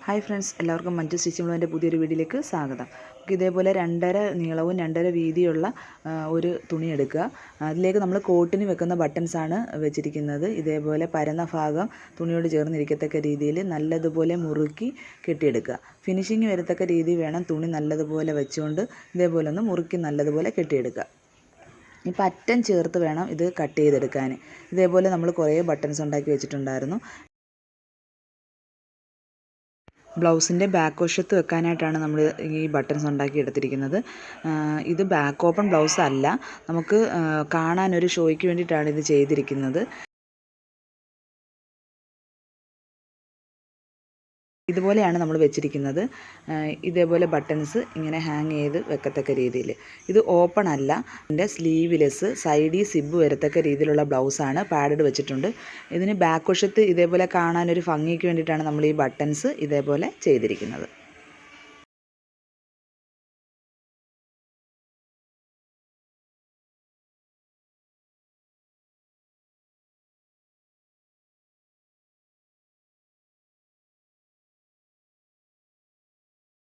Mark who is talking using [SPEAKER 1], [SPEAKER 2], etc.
[SPEAKER 1] Hi friends, എല്ലാവർക്കും Manju stitching പുതിയൊരു വീഡിയോയിലേക്ക് സ്വാഗതം. ഇതേപോലെ 2.5 നീളവും 2.5 വീതിയുള്ള ഒരു തുണി എടുക്കുക. അതിലേക്ക് നമ്മൾ കോട്ടിന് വെക്കുന്ന ബട്ടൺസാണ് വെച്ചിരിക്കുന്നത്. ഇതേപോലെ പരന്ന ഭാഗം തുണിയോട് ചേർന്നിരിക്കത്തക്ക രീതിയിൽ നല്ലതുപോലെ മുറുക്കി കെട്ടിയെടുക്കുക. ഫിനിഷിങ് വരത്തക്ക രീതി വേണം തുണി നല്ലതുപോലെ വെച്ചുകൊണ്ട് ഇതേപോലെ ഒന്ന് മുറുക്കി നല്ലതുപോലെ കെട്ടിയെടുക്കുക. ഇപ്പോൾ അറ്റം ചേർത്ത് വേണം ഇത് കട്ട് ചെയ്തെടുക്കാൻ. ഇതേപോലെ നമ്മൾ കുറേ ബട്ടൺസ് ഉണ്ടാക്കി വെച്ചിട്ടുണ്ടായിരുന്നു. ബ്ലൗസിൻ്റെ ബാക്ക് വശത്ത് വെക്കാനായിട്ടാണ് നമ്മൾ ഈ ബട്ടൺസ് ഉണ്ടാക്കി എടുത്തിരിക്കുന്നത്. ഇത് ബാക്ക് ഓപ്പൺ ബ്ലൗസ് അല്ല, നമുക്ക് കാണാനൊരു ഷോയ്ക്ക് വേണ്ടിയിട്ടാണ് ഇത് ചെയ്തിരിക്കുന്നത്. ഇതുപോലെയാണ് നമ്മൾ വെച്ചിരിക്കുന്നത്. ഇതേപോലെ ബട്ടൺസ് ഇങ്ങനെ ഹാങ് ചെയ്ത് വെക്കത്തക്ക രീതിയിൽ. ഇത് ഓപ്പൺ അല്ല, ഇതിൻ്റെ സ്ലീവ്ലെസ് സൈഡിൽ സിബ് വരത്തക്ക രീതിയിലുള്ള ബ്ലൗസാണ്. പാഡഡ് വെച്ചിട്ടുണ്ട്. ഇതിന് ബാക്ക് വശത്ത് ഇതേപോലെ കാണാനൊരു ഭംഗിക്ക് വേണ്ടിയിട്ടാണ് നമ്മൾ ഈ ബട്ടൺസ് ഇതേപോലെ ചെയ്തിരിക്കുന്നത്.